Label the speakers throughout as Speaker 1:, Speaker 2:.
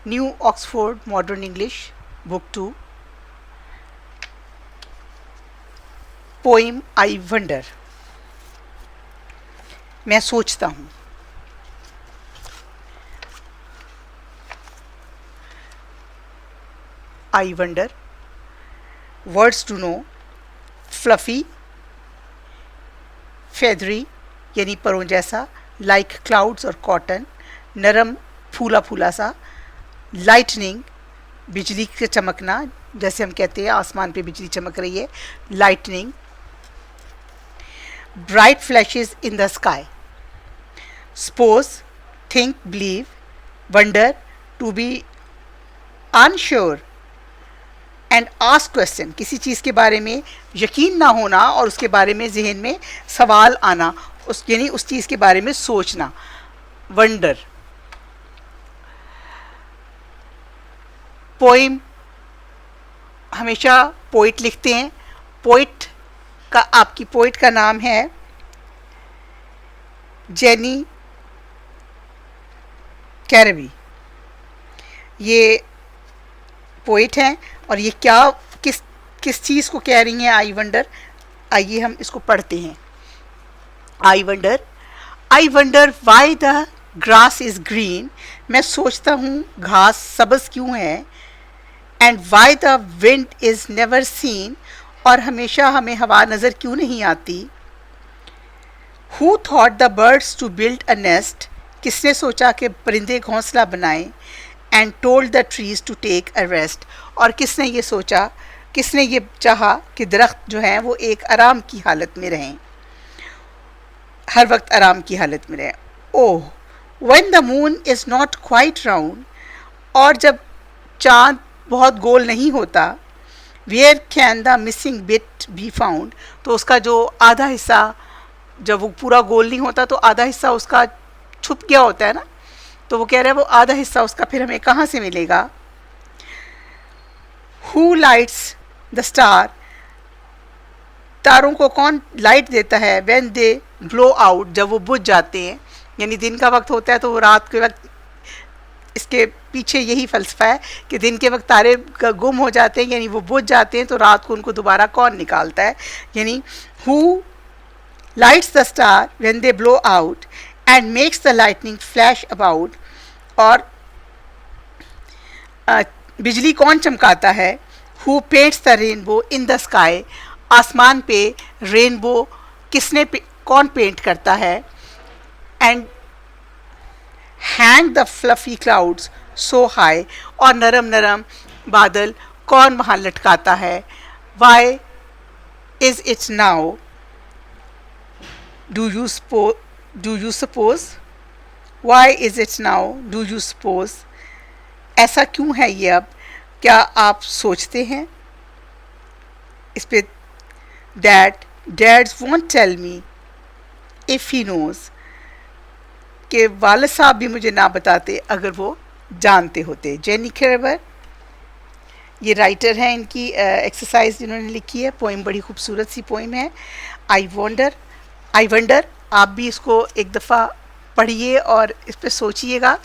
Speaker 1: New Oxford Modern English, Book 2, Poem I Wonder. मैं सोचता हूँ. I wonder. Words to know. Fluffy, feathery यानी परों जैसा, like clouds और cotton, नरम फूला फूला सा, lightning बिजली के चमकना, जैसे हम कहते हैं आसमान पे बिजली चमक रही है, lightning, bright flashes in the sky, suppose, think, believe, wonder, to be unsure and ask question, किसी चीज़ के बारे में यकीन ना होना और उसके बारे में जहन में सवाल आना, उस यानी उस चीज़ के बारे में सोचना, वंडर. पोइम हमेशा पोइट लिखते हैं. पोइट का आपकी पोइट का नाम है जेनी कैरबी. ये पोइट हैं और ये क्या किस किस चीज़ को कह रही हैं आई वंडर. आइए हम इसको पढ़ते हैं. I wonder why the grass is green. मैं सोचता हूँ घास सब्ज़ क्यों है. And why the wind is never seen. और हमेशा हमें हवा नज़र क्यों नहीं आती. Who thought the birds to build a nest. किसने सोचा कि परिंदे घोंसला बनाएं. And told the trees to take a rest. और किसने ये सोचा, किसने ये चाहा कि दरख्त जो हैं वो एक आराम की हालत में रहें, हर वक्त आराम की हालत में रहें. Oh when the moon is not quite round. और जब चाँद बहुत गोल नहीं होता. Where can the missing bit be found. तो उसका जो आधा हिस्सा, जब वो पूरा गोल नहीं होता तो आधा हिस्सा उसका छुप गया होता है ना, तो वो कह रहा है वो आधा हिस्सा उसका फिर हमें कहाँ से मिलेगा. Who lights the star. तारों को कौन लाइट देता है. When they blow out. जब वो बुझ जाते हैं, यानी दिन का वक्त होता है तो वो रात के वक्त, इसके पीछे यही फ़लसफ़ा है कि दिन के वक्त तारे गुम हो जाते हैं, यानी वो बुझ जाते हैं, तो रात को उनको दोबारा कौन निकालता है. यानी who lights the star when they blow out and makes the lightning flash about. और बिजली कौन चमकाता है. Who paints the rainbow in the sky. आसमान पे रेनबो किसने कौन पेंट करता है. And hang the fluffy clouds so high. और नरम नरम बादल कौन वहाँ लटकाता है. Why is it's now. Do you suppose. Why is it's now. Do you suppose. ऐसा क्यों है ये अब, क्या आप सोचते हैं. इस पे dads won't tell me if he knows. कि वालिद साहब भी मुझे ना बताते अगर वो जानते होते. जेनी कैरबर ये राइटर हैं. इनकी एक्सरसाइज जिन्होंने लिखी है. पोइम बड़ी खूबसूरत सी पोइम है. I wonder. आप भी इसको एक दफ़ा पढ़िए और इस पर सोचिएगा.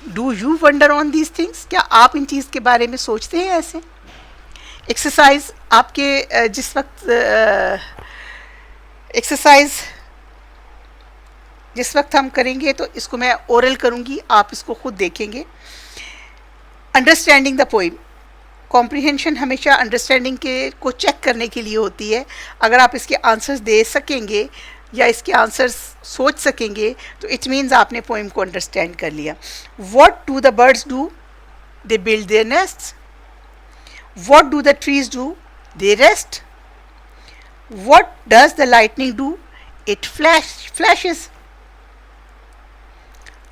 Speaker 1: Do you wonder on these things. क्या आप इन चीज़ के बारे में सोचते हैं ऐसे. एक्सरसाइज आपके जिस वक्त एक्सरसाइज जिस वक्त हम करेंगे तो इसको मैं ओरल करूँगी, आप इसको खुद देखेंगे. Understanding the poem. कॉम्प्रिहेंशन हमेशा अंडरस्टैंडिंग के को चेक करने के लिए होती है. अगर आप इसके आंसर्स दे सकेंगे या इसके आंसर्स सोच सकेंगे तो इट मीन्स आपने पोइम को अंडरस्टैंड कर लिया. What do the birds do. They build their nests. What do the trees do. They rest. What does the lightning do. It flashes.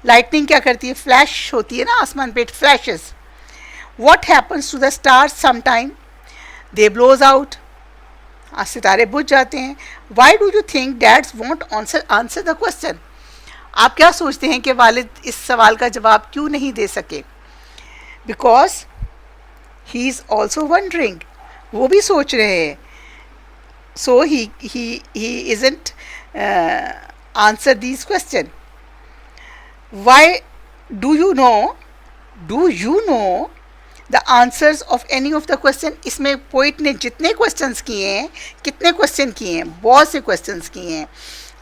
Speaker 1: Lightning क्या करती है. फ्लैश होती है ना आसमान पे. It flashes. What happens to the stars sometime. They blows out. सितारे बुझ जाते हैं. Why do you think dads won't answer the question. आप क्या सोचते हैं कि वालिद इस सवाल का जवाब क्यों नहीं दे सके. Because he is also wondering. वो भी सोच रहे हैं. So he isn't answer these question. Why do you know do you know the answers of any of the question? इसमें पोइट ने जितने क्वेश्चंस किए हैं, कितने क्वेश्चन किए हैं, बहुत से क्वेश्चंस किए हैं.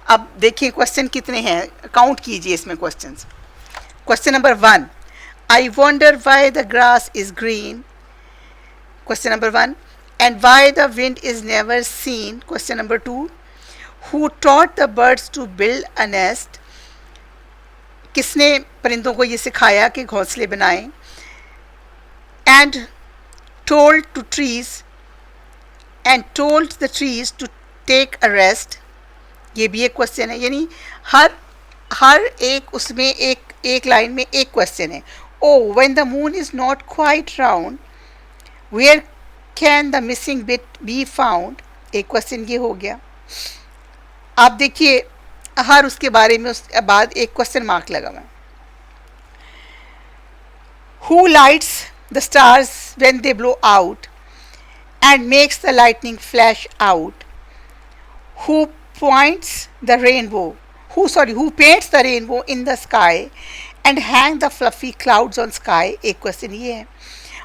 Speaker 1: अब देखिए क्वेश्चन कितने हैं, काउंट कीजिए इसमें questions. Question number 1, I wonder why the grass is green. Question number 1. And why the wind is never seen. Question number 2. Who taught the birds to build a nest. किसने परिंदों को ये सिखाया कि घोंसले बनाएं. and told the trees to take a rest. ये भी एक क्वेश्चन है, यानी हर एक उसमें एक लाइन में एक क्वेश्चन है. Oh, when the moon is not quite round, where can the missing bit be found? एक क्वेश्चन ये हो गया. आप देखिए हर उसके बारे में उसके बाद एक क्वेश्चन मार्क लगा हुआ है. Who lights the stars when they blow out and makes the lightning flash out? Who paints the rainbow in the sky and hang the fluffy clouds on sky? एक क्वेश्चन ये है.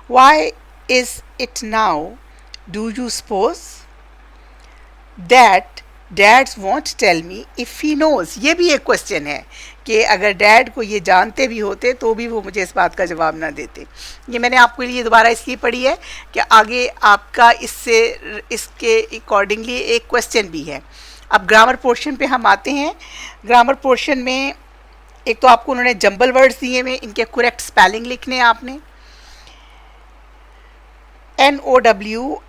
Speaker 1: Why is it now, do you suppose, that dads won't tell me if he knows? ये भी एक question है कि अगर dad को ये जानते भी होते तो भी वो मुझे इस बात का जवाब ना देते. ये मैंने आपके लिए दोबारा इसलिए पढ़ी है कि आगे आपका इसके अकॉर्डिंगली एक क्वेश्चन भी है. अब ग्रामर पोर्शन पे हम आते हैं. ग्रामर पोर्शन में एक तो आपको उन्होंने जंबल वर्ड्स दिए हुए, इनके करेक्ट स्पेलिंग लिखने हैं आपने. NOWRED,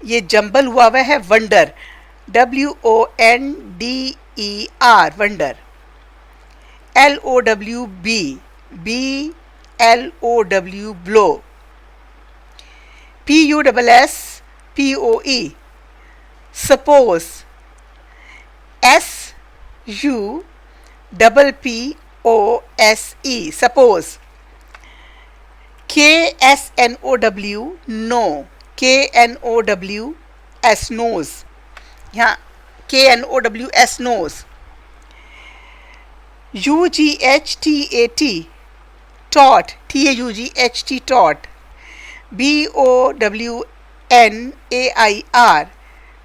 Speaker 1: ये जंबल हुआ हुआ है wonder. WONDER, wonder. LOWB, BLOW, blow. PUSSPOE, suppose. SUPPOSE, suppose. KSNOW, no. KNOWS, nose. यहाँ KNOWS, nose. UGHTAT, taught. TAUGHT, taught. BOWNAIR,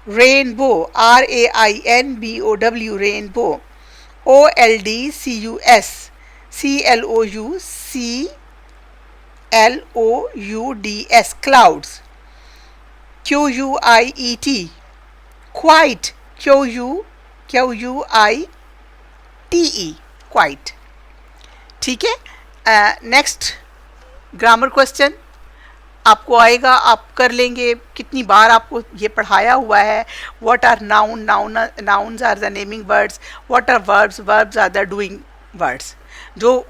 Speaker 1: rainbow. RAINBOW, rainbow. OLDCUS, CLOUDS, clouds. QUIET, quite. QUITE, quite. ठीक है. Next grammar question आपको आएगा, आप कर लेंगे. कितनी बार आपको ये पढ़ाया हुआ है. What are nouns are the naming words. What are verbs are the doing words. जो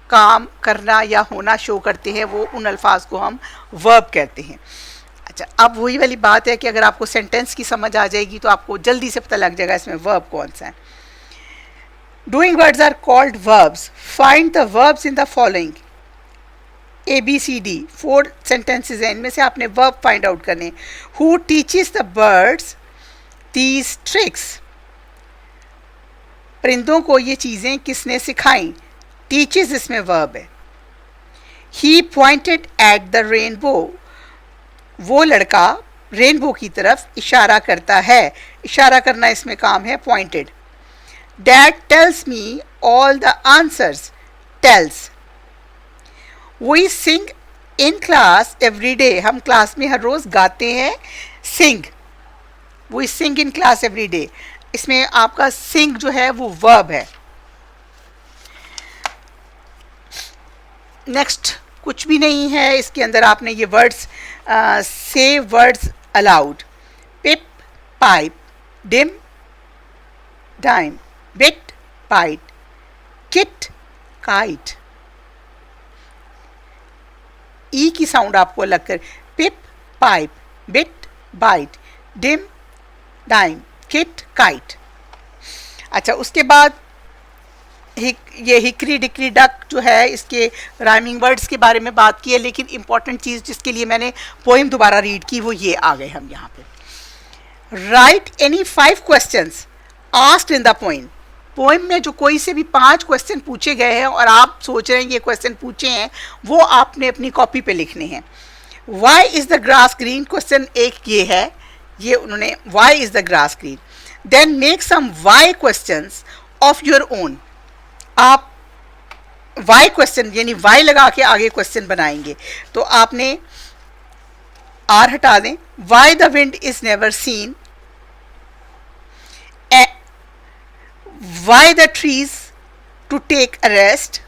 Speaker 1: काम करना या होना शो करते हैं वो उन अल्फाज को हम वर्ब कहते हैं. अच्छा, अब वही वाली बात है कि अगर आपको सेंटेंस की समझ आ जाएगी तो आपको जल्दी से पता लग जाएगा इसमें वर्ब कौन सा है. Doing words are called verbs. Find the verbs in the following. ABCD, 4 sentences हैं, इनमें से आपने वर्ब फाइंड आउट करने. Who teaches the birds these tricks. परिंदों को ये चीज़ें किसने सिखाई. टीचेस इसमें वर्ब है. ही पॉइंटेड एट द रेनबो, वो लड़का रेनबो की तरफ इशारा करता है. इशारा करना इसमें काम है, pointed. Dad tells me all the answers, tells. We sing in class every day, हम क्लास में हर रोज़ गाते हैं. Sing, we sing in class every day, इसमें आपका सिंग जो है वो वर्ब है. नेक्स्ट कुछ भी नहीं है इसके अंदर. आपने ये वर्ड्स से words aloud. Pip, pipe. Dim, dime. Bit, bite. Kit, kite. ई की साउंड आपको अलग कर. Pip, pipe. Bit, bite. Dim, dime. Kit, kite. अच्छा, उसके बाद ये हिकरी डिकरी डक जो है, इसके राइमिंग वर्ड्स के बारे में बात की है. लेकिन इंपॉर्टेंट चीज़ जिसके लिए मैंने पोइम दोबारा रीड की वो ये आ गए हम यहाँ पे. Right any 5 questions asked in the poem. Poem में जो कोई से भी 5 क्वेश्चन पूछे गए हैं और आप सोच रहे हैं ये क्वेश्चन पूछे हैं, वो आपने अपनी कॉपी पे लिखने हैं। Why is the grass green, question एक ये है, ये उन्होंने why is the grass green. Then make some why questions of your own. आप वाई क्वेश्चन यानी वाई लगा के आगे क्वेश्चन बनाएंगे। तो आपने आर हटा दें। Why the wind is never seen, why the trees to take a rest,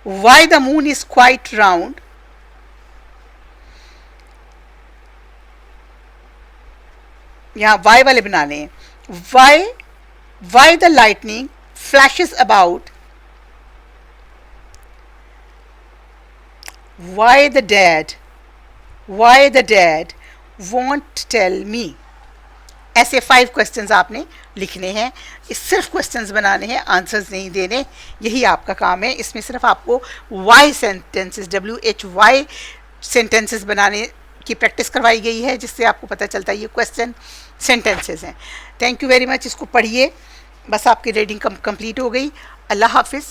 Speaker 1: why the moon is quite round, यहां वाई वाले बनाने हैं। Why the lightning flashes about, why the dad won't tell me। ऐसे 5 questions आपने लिखने हैं। इस सिर्फ क्वेश्चंस बनाने हैं, आंसर्स नहीं देने, यही आपका काम है। इसमें सिर्फ आपको वाई सेंटेंसेस, WHY सेंटेंसेस बनाने की प्रैक्टिस करवाई गई है, जिससे आपको पता चलता है ये क्वेश्चन सेंटेंसेस हैं। Thank you very much. इसको पढ़िए, बस आपकी रीडिंग कंप्लीट हो गई। अल्लाह हाफिज़।